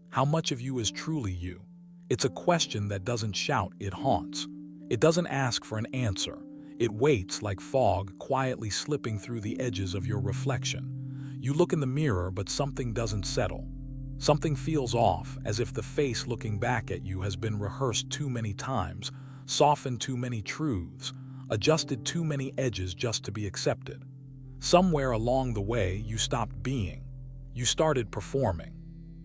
How much of you is truly you? It's a question that doesn't shout, it haunts. It doesn't ask for an answer. It waits like fog quietly slipping through the edges of your reflection. You look in the mirror, but something doesn't settle. Something feels off, as if the face looking back at you has been rehearsed too many times, softened too many truths, adjusted too many edges just to be accepted. Somewhere along the way, you stopped being. You started performing.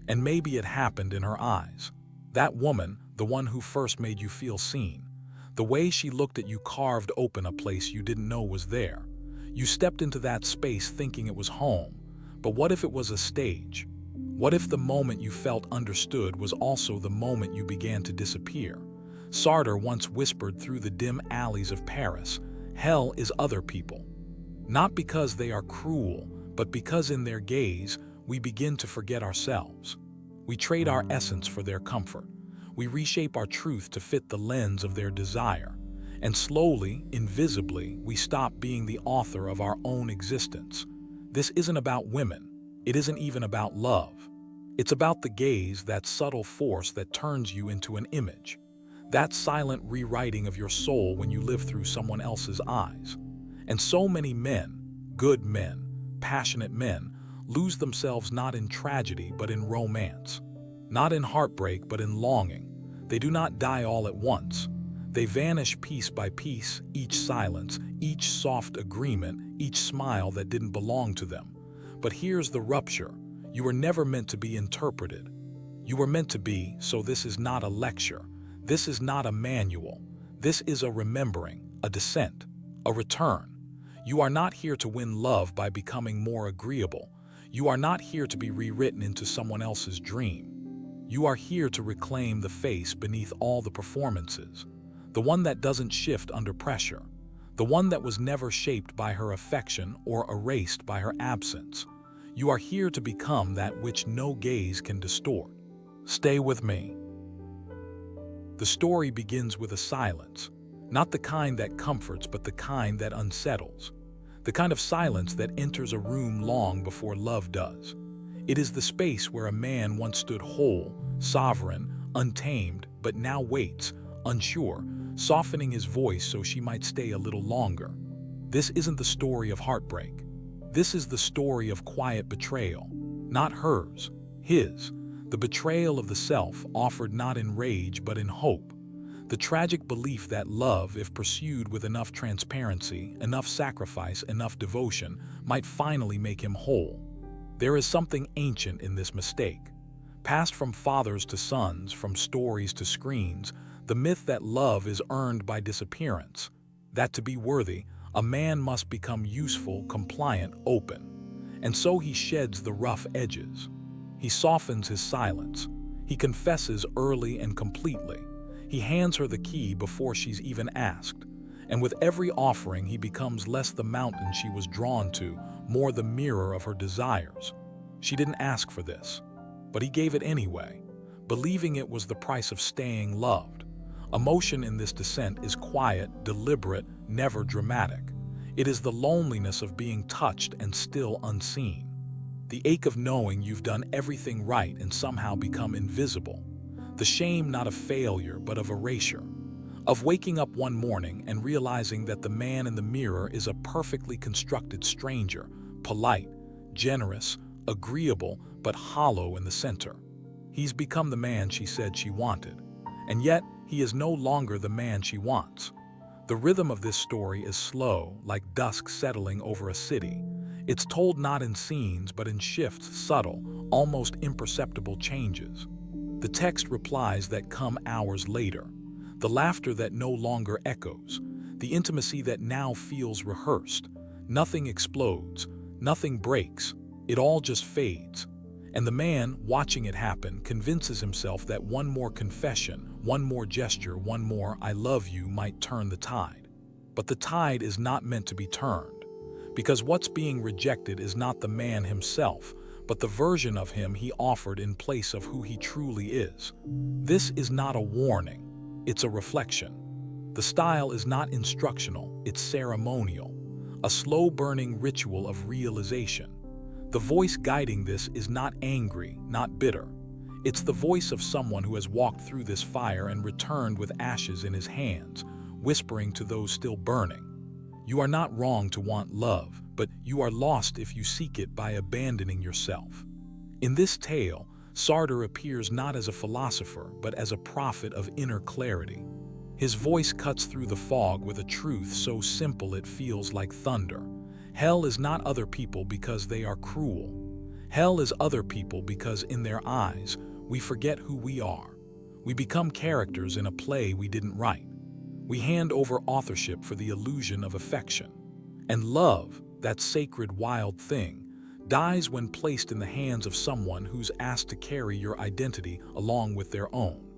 And maybe it happened in her eyes. That woman, the one who first made you feel seen. The way she looked at you carved open a place you didn't know was there. You stepped into that space thinking it was home. But what if it was a stage? What if the moment you felt understood was also the moment you began to disappear? Sartre once whispered through the dim alleys of Paris, "Hell is other people." Not because they are cruel, but because in their gaze, we begin to forget ourselves. We trade our essence for their comfort. We reshape our truth to fit the lens of their desire. And slowly, invisibly, we stop being the author of our own existence. This isn't about women. It isn't even about love. It's about the gaze, that subtle force that turns you into an image. That silent rewriting of your soul when you live through someone else's eyes. And so many men, good men, passionate men, lose themselves not in tragedy but in romance. Not in heartbreak but in longing. They do not die all at once. They vanish piece by piece, each silence, each soft agreement, each smile that didn't belong to them. But here's the rupture. You were never meant to be interpreted. You were meant to be, so this is not a lecture. This is not a manual. This is a remembering, a descent, a return. You are not here to win love by becoming more agreeable. You are not here to be rewritten into someone else's dream. You are here to reclaim the face beneath all the performances, the one that doesn't shift under pressure, the one that was never shaped by her affection or erased by her absence. You are here to become that which no gaze can distort. Stay with me. The story begins with a silence, not the kind that comforts, but the kind that unsettles. The kind of silence that enters a room long before love does. It is the space where a man once stood whole, sovereign, untamed, but now waits, unsure, softening his voice so she might stay a little longer. This isn't the story of heartbreak. This is the story of quiet betrayal. Not hers, his. The betrayal of the self offered not in rage but in hope. The tragic belief that love, if pursued with enough transparency, enough sacrifice, enough devotion, might finally make him whole. There is something ancient in this mistake. Passed from fathers to sons, from stories to screens, the myth that love is earned by disappearance. That to be worthy, a man must become useful, compliant, open. And so he sheds the rough edges. He softens his silence. He confesses early and completely. He hands her the key before she's even asked. And with every offering, he becomes less the mountain she was drawn to, more the mirror of her desires. She didn't ask for this, but he gave it anyway, believing it was the price of staying loved. Emotion in this descent is quiet, deliberate, never dramatic. It is the loneliness of being touched and still unseen. The ache of knowing you've done everything right and somehow become invisible. The shame not of failure but of erasure. Of waking up one morning and realizing that the man in the mirror is a perfectly constructed stranger, polite, generous, agreeable, but hollow in the center. He's become the man she said she wanted. And yet, he is no longer the man she wants. The rhythm of this story is slow, like dusk settling over a city. It's told not in scenes, but in shifts, subtle, almost imperceptible changes. The text replies that come hours later. The laughter that no longer echoes. The intimacy that now feels rehearsed. Nothing explodes. Nothing breaks. It all just fades. And the man, watching it happen, convinces himself that one more confession, one more gesture, one more "I love you" might turn the tide. But the tide is not meant to be turned. Because what's being rejected is not the man himself, but the version of him he offered in place of who he truly is. This is not a warning, it's a reflection. The style is not instructional, it's ceremonial, a slow-burning ritual of realization. The voice guiding this is not angry, not bitter. It's the voice of someone who has walked through this fire and returned with ashes in his hands, whispering to those still burning. You are not wrong to want love, but you are lost if you seek it by abandoning yourself. In this tale, Sartre appears not as a philosopher, but as a prophet of inner clarity. His voice cuts through the fog with a truth so simple it feels like thunder. Hell is not other people because they are cruel. Hell is other people because in their eyes, we forget who we are. We become characters in a play we didn't write. We hand over authorship for the illusion of affection. And love, that sacred wild thing, dies when placed in the hands of someone who's asked to carry your identity along with their own.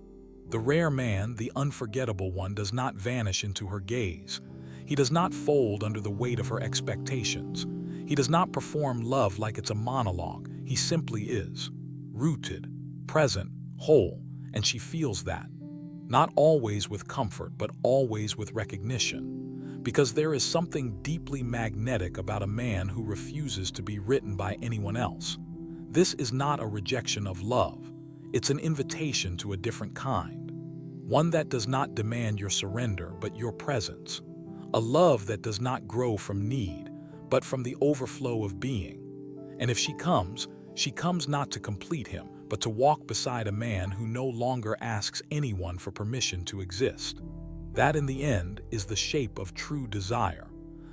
The rare man, the unforgettable one, does not vanish into her gaze. He does not fold under the weight of her expectations. He does not perform love like it's a monologue. He simply is. Rooted, present, whole, and she feels that. Not always with comfort, but always with recognition. Because there is something deeply magnetic about a man who refuses to be written by anyone else. This is not a rejection of love. It's an invitation to a different kind. One that does not demand your surrender, but your presence. A love that does not grow from need, but from the overflow of being. And if she comes not to complete him, but to walk beside a man who no longer asks anyone for permission to exist. That, in the end, is the shape of true desire.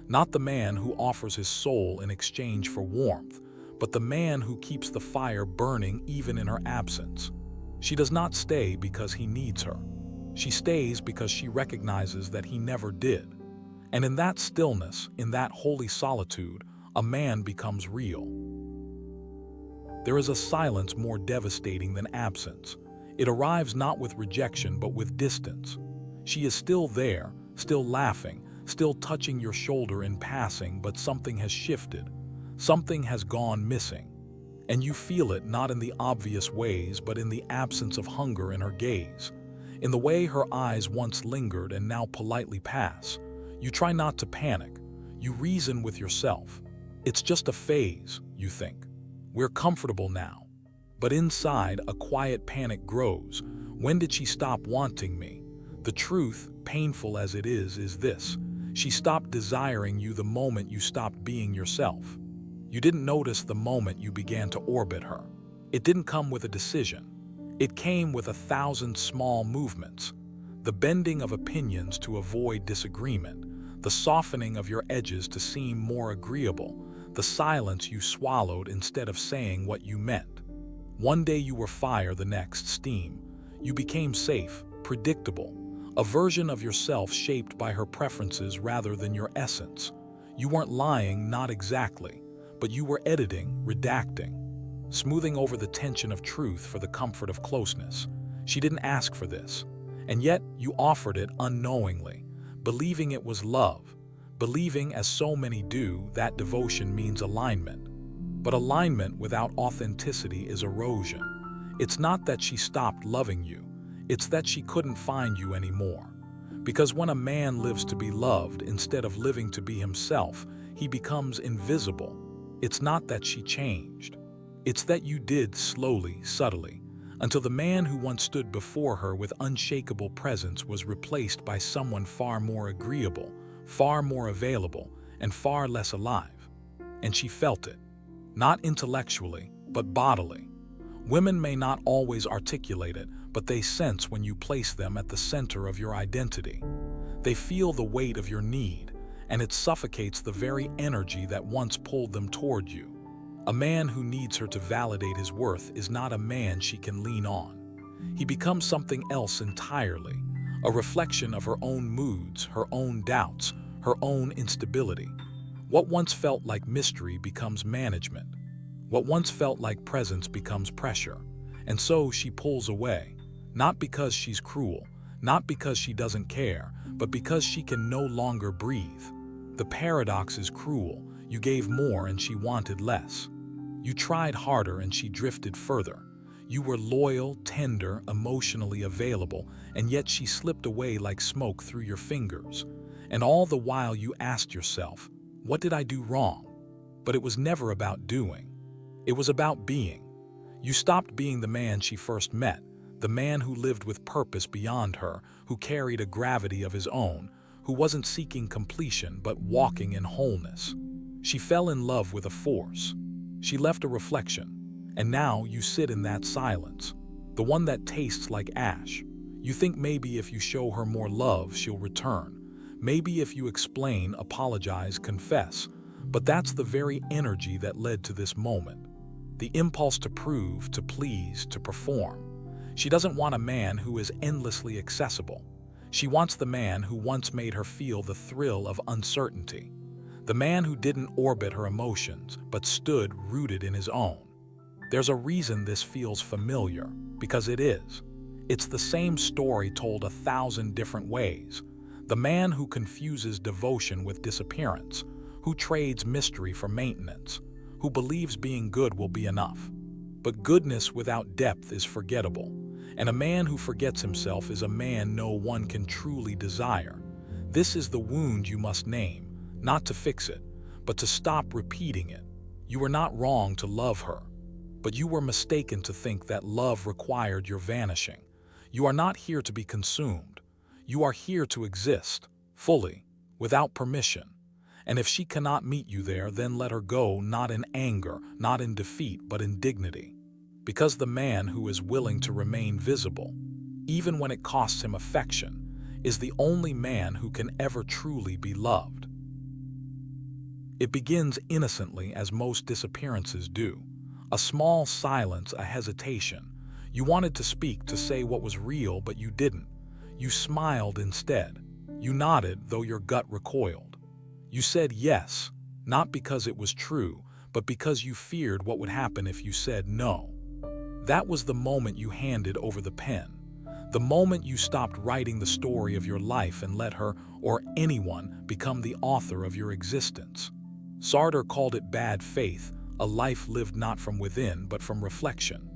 Not the man who offers his soul in exchange for warmth, but the man who keeps the fire burning even in her absence. She does not stay because he needs her. She stays because she recognizes that he never did. And in that stillness, in that holy solitude, a man becomes real. There is a silence more devastating than absence. It arrives not with rejection, but with distance. She is still there, still laughing, still touching your shoulder in passing, but something has shifted. Something has gone missing. And you feel it not in the obvious ways, but in the absence of hunger in her gaze. In the way her eyes once lingered and now politely pass. You try not to panic. You reason with yourself. It's just a phase, you think. We're comfortable now. But inside, a quiet panic grows. When did she stop wanting me? The truth, painful as it is this. She stopped desiring you the moment you stopped being yourself. You didn't notice the moment you began to orbit her. It didn't come with a decision. It came with 1,000 small movements. The bending of opinions to avoid disagreement. The softening of your edges to seem more agreeable. The silence you swallowed instead of saying what you meant. One day you were fire, the next steam. You became safe, predictable, a version of yourself shaped by her preferences rather than your essence. You weren't lying, not exactly, but you were editing, redacting, smoothing over the tension of truth for the comfort of closeness. She didn't ask for this, and yet you offered it unknowingly, believing it was love. Believing, as so many do, that devotion means alignment. But alignment without authenticity is erosion. It's not that she stopped loving you, it's that she couldn't find you anymore. Because when a man lives to be loved instead of living to be himself, he becomes invisible. It's not that she changed. It's that you did, slowly, subtly, until the man who once stood before her with unshakable presence was replaced by someone far more agreeable, far more available, and far less alive. And she felt it, not intellectually, but bodily. Women may not always articulate it, but they sense when you place them at the center of your identity. They feel the weight of your need, and it suffocates the very energy that once pulled them toward you. A man who needs her to validate his worth is not a man she can lean on. He becomes something else entirely, a reflection of her own moods, her own doubts, her own instability. What once felt like mystery becomes management. What once felt like presence becomes pressure. And so she pulls away, not because she's cruel, not because she doesn't care, but because she can no longer breathe. The paradox is cruel. You gave more and she wanted less. You tried harder and she drifted further. You were loyal, tender, emotionally available, and yet she slipped away like smoke through your fingers. And all the while you asked yourself, what did I do wrong? But it was never about doing. It was about being. You stopped being the man she first met, the man who lived with purpose beyond her, who carried a gravity of his own, who wasn't seeking completion but walking in wholeness. She fell in love with a force. She left a reflection, and now you sit in that silence, the one that tastes like ash. You think maybe if you show her more love, she'll return. Maybe if you explain, apologize, confess. But that's the very energy that led to this moment. The impulse to prove, to please, to perform. She doesn't want a man who is endlessly accessible. She wants the man who once made her feel the thrill of uncertainty. The man who didn't orbit her emotions, but stood rooted in his own. There's a reason this feels familiar, because it is. It's the same story told 1,000 different ways. The man who confuses devotion with disappearance, who trades mystery for maintenance, who believes being good will be enough. But goodness without depth is forgettable, and a man who forgets himself is a man no one can truly desire. This is the wound you must name, not to fix it, but to stop repeating it. You were not wrong to love her, but you were mistaken to think that love required your vanishing. You are not here to be consumed. You are here to exist, fully, without permission. And if she cannot meet you there, then let her go, not in anger, not in defeat, but in dignity. Because the man who is willing to remain visible, even when it costs him affection, is the only man who can ever truly be loved. It begins innocently, as most disappearances do. A small silence, a hesitation. You wanted to speak, to say what was real, but you didn't. You smiled instead. You nodded, though your gut recoiled. You said yes, not because it was true, but because you feared what would happen if you said no. That was the moment you handed over the pen. The moment you stopped writing the story of your life and let her, or anyone, become the author of your existence. Sartre called it bad faith, a life lived not from within but from reflection.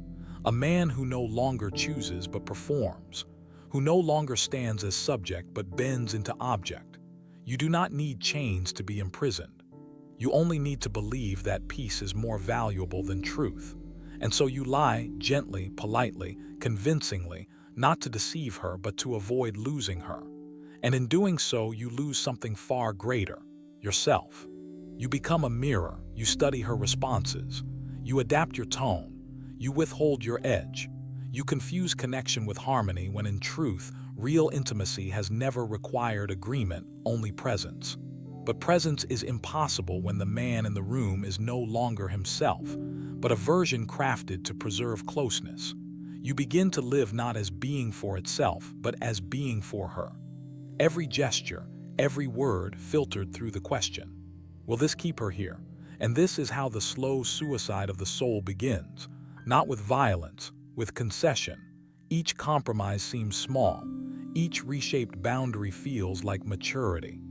A man who no longer chooses but performs, who no longer stands as subject but bends into object. You do not need chains to be imprisoned. You only need to believe that peace is more valuable than truth. And so you lie gently, politely, convincingly, not to deceive her but to avoid losing her. And in doing so, you lose something far greater, yourself. You become a mirror, you study her responses, you adapt your tone, you withhold your edge. You confuse connection with harmony when in truth, real intimacy has never required agreement, only presence. But presence is impossible when the man in the room is no longer himself, but a version crafted to preserve closeness. You begin to live not as being for itself, but as being for her. Every gesture, every word filtered through the question, will this keep her here? And this is how the slow suicide of the soul begins, not with violence, with concession. Each compromise seems small. Each reshaped boundary feels like maturity.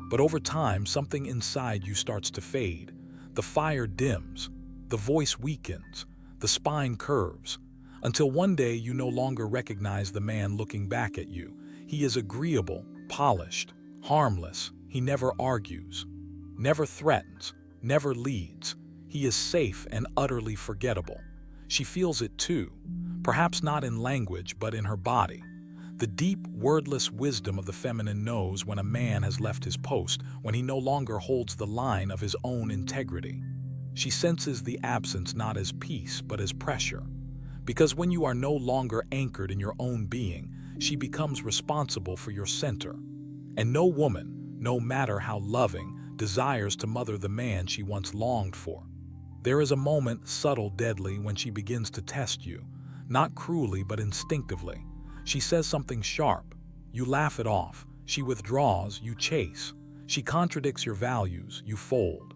But over time, something inside you starts to fade. The fire dims, the voice weakens, the spine curves, until one day you no longer recognize the man looking back at you. He is agreeable, polished, harmless. He never argues, never threatens, never leads. He is safe and utterly forgettable. She feels it too, perhaps not in language but in her body. The deep, wordless wisdom of the feminine knows when a man has left his post, when he no longer holds the line of his own integrity. She senses the absence not as peace but as pressure. Because when you are no longer anchored in your own being, she becomes responsible for your center. And no woman, no matter how loving, desires to mother the man she once longed for. There is a moment, subtle, deadly, when she begins to test you, not cruelly but instinctively. She says something sharp. You laugh it off. She withdraws. You chase. She contradicts your values. You fold.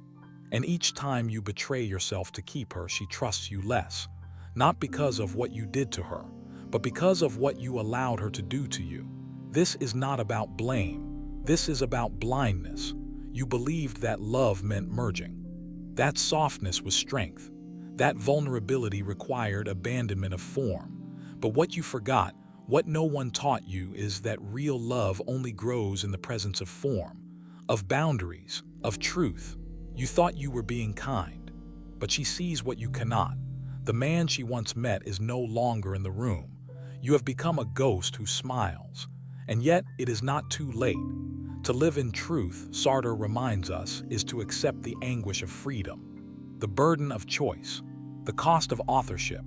And each time you betray yourself to keep her, she trusts you less. Not because of what you did to her, but because of what you allowed her to do to you. This is not about blame. This is about blindness. You believed that love meant merging. That softness was strength. That vulnerability required abandonment of form. But what you forgot, what no one taught you, is that real love only grows in the presence of form, of boundaries, of truth. You thought you were being kind, but she sees what you cannot. The man she once met is no longer in the room. You have become a ghost who smiles. And yet, it is not too late. To live in truth, Sartre reminds us, is to accept the anguish of freedom, the burden of choice, the cost of authorship.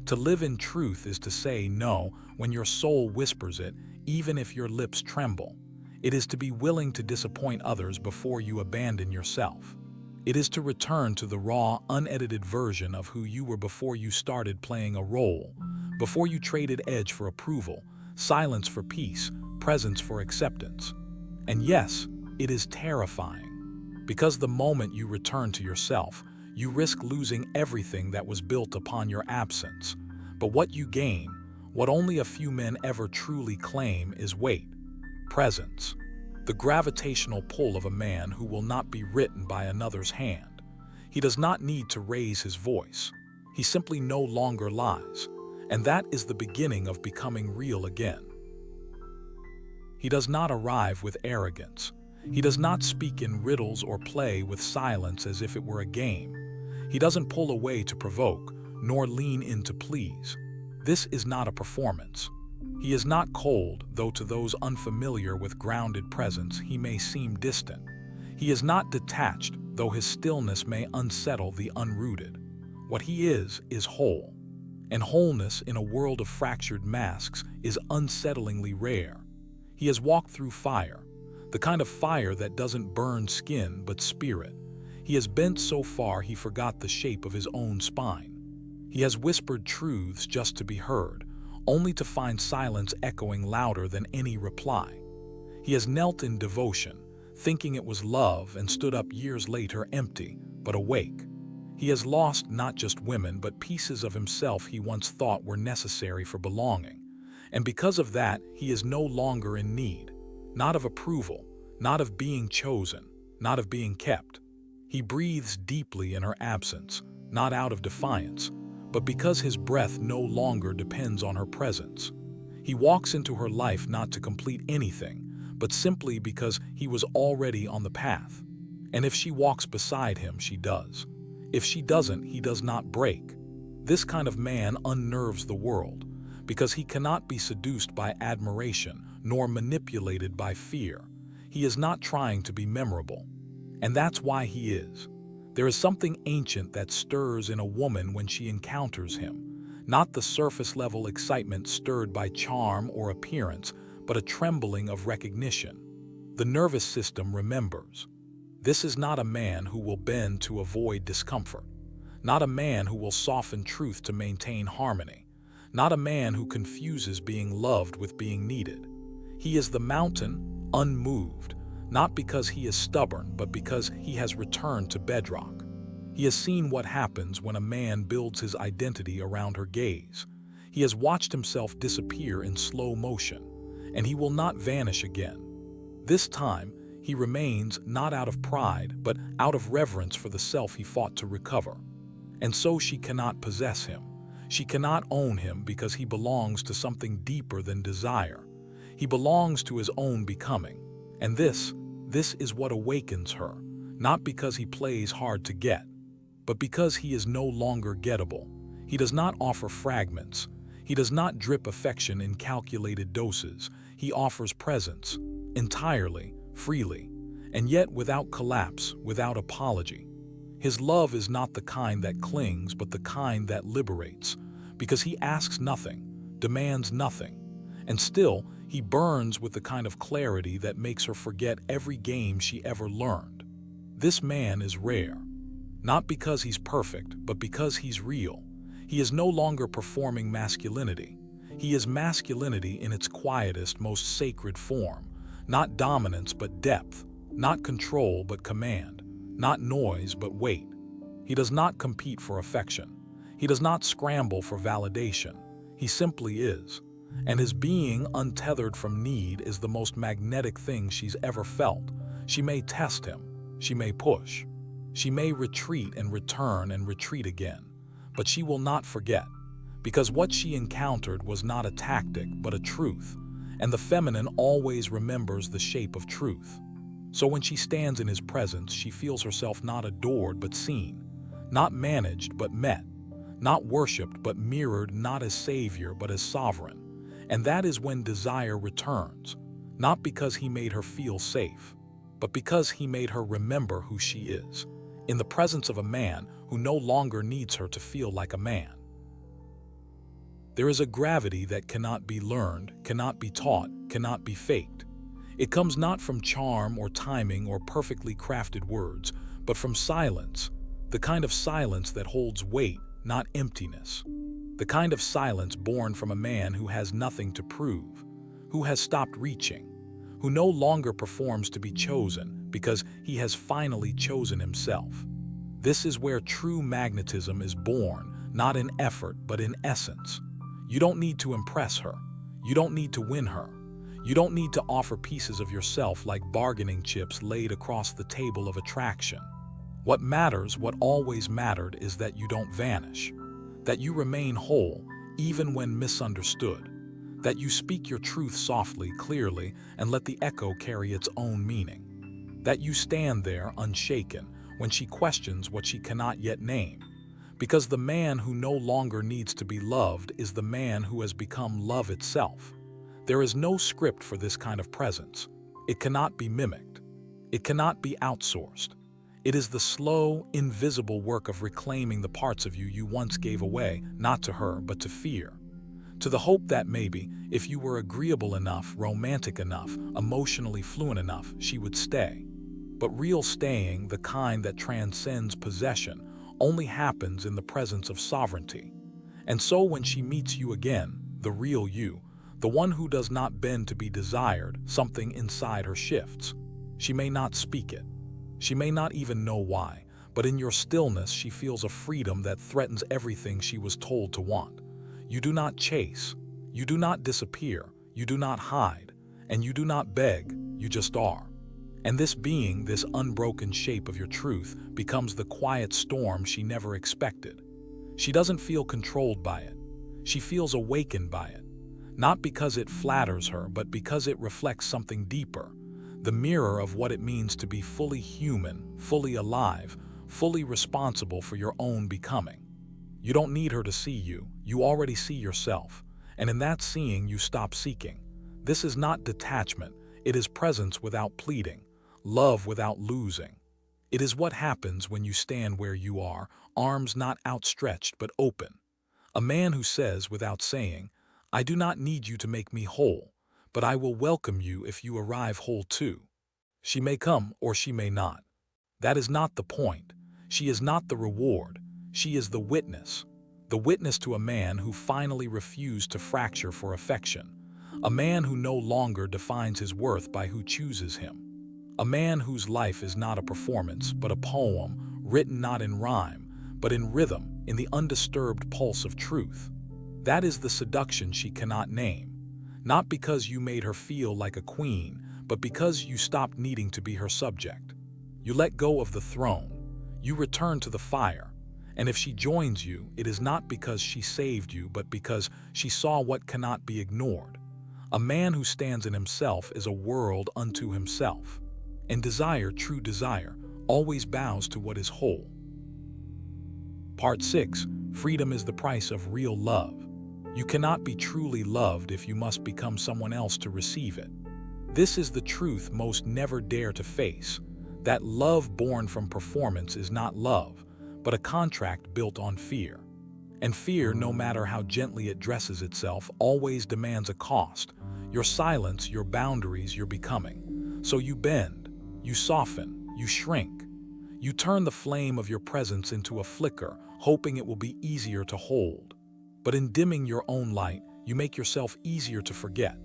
To live in truth is to say no when your soul whispers it, even if your lips tremble. It is to be willing to disappoint others before you abandon yourself. It is to return to the raw, unedited version of who you were before you started playing a role, before you traded edge for approval, silence for peace, presence for acceptance. And yes, it is terrifying, because the moment you return to yourself, you risk losing everything that was built upon your absence. But what you gain, what only a few men ever truly claim, is weight, presence, the gravitational pull of a man who will not be written by another's hand. He does not need to raise his voice. He simply no longer lies, and that is the beginning of becoming real again. He does not arrive with arrogance. He does not speak in riddles or play with silence as if it were a game. He doesn't pull away to provoke, nor lean in to please. This is not a performance. He is not cold, though to those unfamiliar with grounded presence he may seem distant. He is not detached, though his stillness may unsettle the unrooted. What he is whole. And wholeness in a world of fractured masks is unsettlingly rare. He has walked through fire, the kind of fire that doesn't burn skin but spirit. He has bent so far he forgot the shape of his own spine. He has whispered truths just to be heard, only to find silence echoing louder than any reply. He has knelt in devotion, thinking it was love, and stood up years later empty, but awake. He has lost not just women, but pieces of himself he once thought were necessary for belonging. And because of that, he is no longer in need, not of approval, not of being chosen, not of being kept. He breathes deeply in her absence, not out of defiance, but because his breath no longer depends on her presence. He walks into her life not to complete anything, but simply because he was already on the path. And if she walks beside him, she does. If she doesn't, he does not break. This kind of man unnerves the world, because he cannot be seduced by admiration, nor manipulated by fear. He is not trying to be memorable. And that's why he is. There is something ancient that stirs in a woman when she encounters him, not the surface-level excitement stirred by charm or appearance, but a trembling of recognition. The nervous system remembers. This is not a man who will bend to avoid discomfort, not a man who will soften truth to maintain harmony, not a man who confuses being loved with being needed. He is the mountain, unmoved, not because he is stubborn, but because he has returned to bedrock. He has seen what happens when a man builds his identity around her gaze. He has watched himself disappear in slow motion, and he will not vanish again. This time, he remains not out of pride, but out of reverence for the self he fought to recover. And so she cannot possess him. She cannot own him because he belongs to something deeper than desire. He belongs to his own becoming. And this is what awakens her, not because he plays hard to get, but because he is no longer gettable. He does not offer fragments. He does not drip affection in calculated doses. He offers presence, entirely, freely, and yet without collapse, without apology. His love is not the kind that clings, but the kind that liberates, because he asks nothing, demands nothing, and still he burns with the kind of clarity that makes her forget every game she ever learned. This man is rare, not because he's perfect, but because he's real. He is no longer performing masculinity. He is masculinity in its quietest, most sacred form, not dominance but depth, not control but command, not noise but weight. He does not compete for affection. He does not scramble for validation. He simply is. And his being, untethered from need, is the most magnetic thing she's ever felt. She may test him. She may push. She may retreat and return and retreat again. But she will not forget, because what she encountered was not a tactic but a truth, and the feminine always remembers the shape of truth. So when she stands in his presence, she feels herself not adored but seen, not managed but met, not worshipped but mirrored, not as savior but as sovereign. And that is when desire returns, not because he made her feel safe, but because he made her remember who she is, in the presence of a man who no longer needs her to feel like a man. There is a gravity that cannot be learned, cannot be taught, cannot be faked. It comes not from charm or timing or perfectly crafted words, but from silence, the kind of silence that holds weight, not emptiness. The kind of silence born from a man who has nothing to prove, who has stopped reaching, who no longer performs to be chosen because he has finally chosen himself. This is where true magnetism is born, not in effort but in essence. You don't need to impress her. You don't need to win her. You don't need to offer pieces of yourself like bargaining chips laid across the table of attraction. What matters, what always mattered, is that you don't vanish, that you remain whole even when misunderstood, that you speak your truth softly, clearly, and let the echo carry its own meaning, that you stand there unshaken when she questions what she cannot yet name, because the man who no longer needs to be loved is the man who has become love itself. There is no script for this kind of presence. It cannot be mimicked. It cannot be outsourced. It is the slow, invisible work of reclaiming the parts of you you once gave away, not to her, but to fear. To the hope that maybe, if you were agreeable enough, romantic enough, emotionally fluent enough, she would stay. But real staying, the kind that transcends possession, only happens in the presence of sovereignty. And so when she meets you again, the real you, the one who does not bend to be desired, something inside her shifts. She may not speak it. She may not even know why, but in your stillness she feels a freedom that threatens everything she was told to want. You do not chase, you do not disappear, you do not hide, and you do not beg, you just are. And this being, this unbroken shape of your truth, becomes the quiet storm she never expected. She doesn't feel controlled by it. She feels awakened by it. Not because it flatters her, but because it reflects something deeper, the mirror of what it means to be fully human, fully alive, fully responsible for your own becoming. You don't need her to see you, you already see yourself, and in that seeing you stop seeking. This is not detachment, it is presence without pleading, love without losing. It is what happens when you stand where you are, arms not outstretched but open. A man who says without saying, "I do not need you to make me whole, but I will welcome you if you arrive whole too." She may come or she may not. That is not the point. She is not the reward. She is the witness to a man who finally refused to fracture for affection, a man who no longer defines his worth by who chooses him, a man whose life is not a performance but a poem, written not in rhyme, but in rhythm, in the undisturbed pulse of truth. That is the seduction she cannot name, not because you made her feel like a queen, but because you stopped needing to be her subject. You let go of the throne. You return to the fire. And if she joins you, it is not because she saved you, but because she saw what cannot be ignored. A man who stands in himself is a world unto himself. And desire, true desire, always bows to what is whole. Part 6. Freedom is the price of real love. You cannot be truly loved if you must become someone else to receive it. This is the truth most never dare to face, that love born from performance is not love, but a contract built on fear. And fear, no matter how gently it dresses itself, always demands a cost. Your silence, your boundaries, your becoming. So you bend, you soften, you shrink. You turn the flame of your presence into a flicker, hoping it will be easier to hold. But in dimming your own light, you make yourself easier to forget.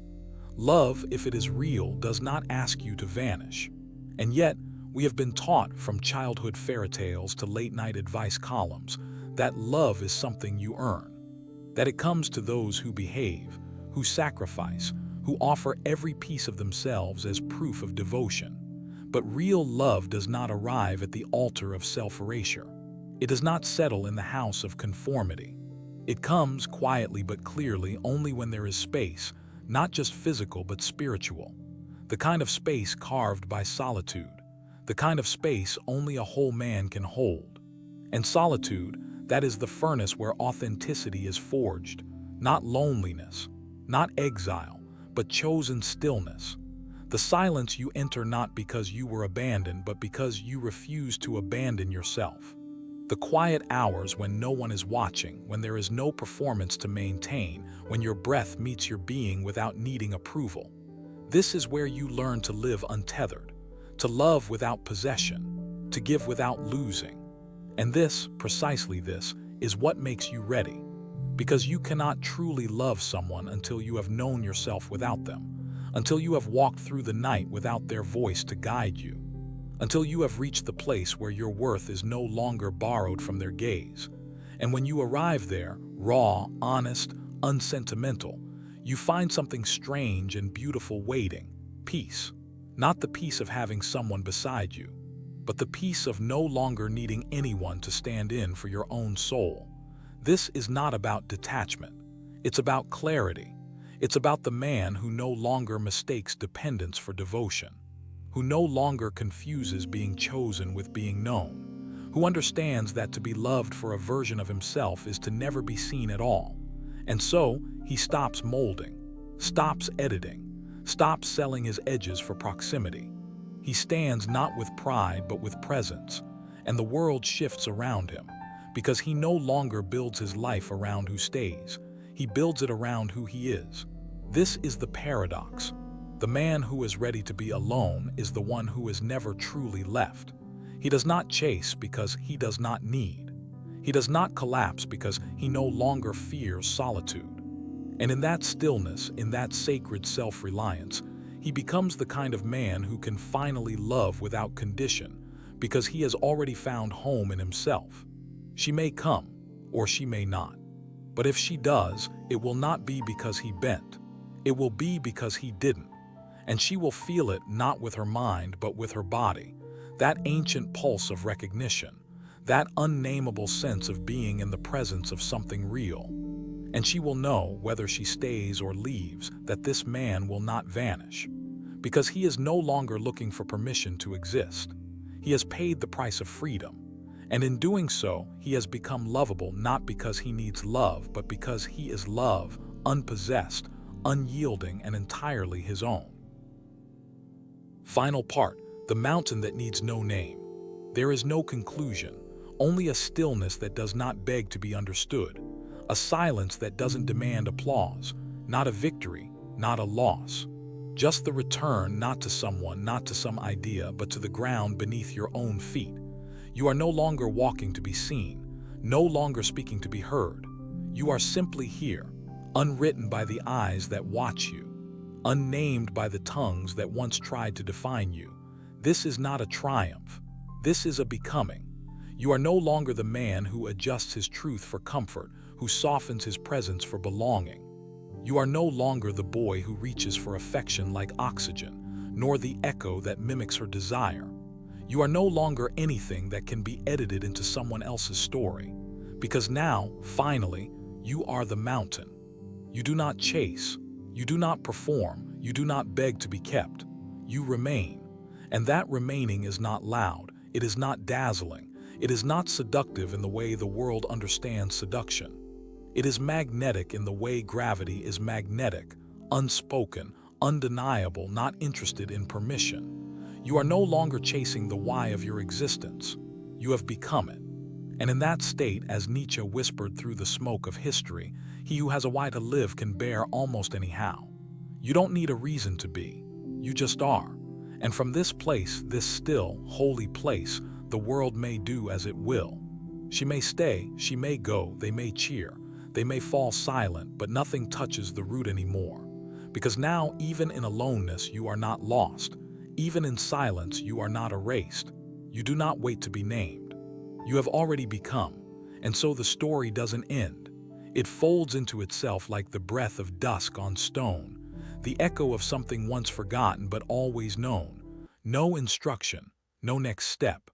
Love, if it is real, does not ask you to vanish. And yet, we have been taught, from childhood fairy tales to late-night advice columns, that love is something you earn, that it comes to those who behave, who sacrifice, who offer every piece of themselves as proof of devotion. But real love does not arrive at the altar of self-erasure. It does not settle in the house of conformity. It comes quietly but clearly only when there is space, not just physical but spiritual. The kind of space carved by solitude, the kind of space only a whole man can hold. And solitude, That is the furnace where authenticity is forged, not loneliness, not exile, but chosen stillness. The silence you enter not because you were abandoned, but because you refuse to abandon yourself. The quiet hours when no one is watching, when there is no performance to maintain, when your breath meets your being without needing approval. This is where you learn to live untethered, to love without possession, to give without losing. And this, precisely this, is what makes you ready. Because you cannot truly love someone until you have known yourself without them, until you have walked through the night without their voice to guide you, until you have reached the place where your worth is no longer borrowed from their gaze. And when you arrive there, raw, honest, unsentimental, you find something strange and beautiful waiting: peace. Not the peace of having someone beside you, but the peace of no longer needing anyone to stand in for your own soul. This is not about detachment. It's about clarity. It's about the man who no longer mistakes dependence for devotion, who no longer confuses being chosen with being known, who understands that to be loved for a version of himself is to never be seen at all. And so, he stops molding, stops editing, stops selling his edges for proximity. He stands not with pride but with presence, and the world shifts around him, because he no longer builds his life around who stays. He builds it around who he is. This is the paradox. The man who is ready to be alone is the one who is never truly left. He does not chase because he does not need. He does not collapse because he no longer fears solitude. And in that stillness, in that sacred self-reliance, he becomes the kind of man who can finally love without condition, because he has already found home in himself. She may come, or she may not. But if she does, it will not be because he bent. It will be because he didn't. And she will feel it not with her mind but with her body, that ancient pulse of recognition, that unnameable sense of being in the presence of something real. And she will know, whether she stays or leaves, that this man will not vanish, because he is no longer looking for permission to exist. He has paid the price of freedom, and in doing so, he has become lovable not because he needs love, but because he is love, unpossessed, unyielding, and entirely his own. Final part: the mountain that needs no name. There is no conclusion, only a stillness that does not beg to be understood, a silence that doesn't demand applause, not a victory, not a loss. Just the return, not to someone, not to some idea, but to the ground beneath your own feet. You are no longer walking to be seen, no longer speaking to be heard. You are simply here, unwritten by the eyes that watch you, unnamed by the tongues that once tried to define you. This is not a triumph. This is a becoming. You are no longer the man who adjusts his truth for comfort, who softens his presence for belonging. You are no longer the boy who reaches for affection like oxygen, nor the echo that mimics her desire. You are no longer anything that can be edited into someone else's story, because now, finally, you are the mountain. You do not chase, you do not perform, you do not beg to be kept. You remain, and that remaining is not loud, it is not dazzling, it is not seductive in the way the world understands seduction. It is magnetic in the way gravity is magnetic, unspoken, undeniable, not interested in permission. You are no longer chasing the why of your existence. You have become it. And in that state, as Nietzsche whispered through the smoke of history, he who has a why to live can bear almost anyhow. You don't need a reason to be. You just are. And from this place, this still, holy place, the world may do as it will. She may stay, she may go, they may cheer, they may fall silent, but nothing touches the root anymore. Because now, even in aloneness, you are not lost. Even in silence, you are not erased. You do not wait to be named. You have already become, and so the story doesn't end. It folds into itself like the breath of dusk on stone, the echo of something once forgotten but always known. No instruction, no next step.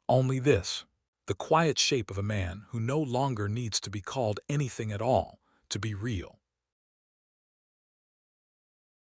Only this, the quiet shape of a man who no longer needs to be called anything at all to be real.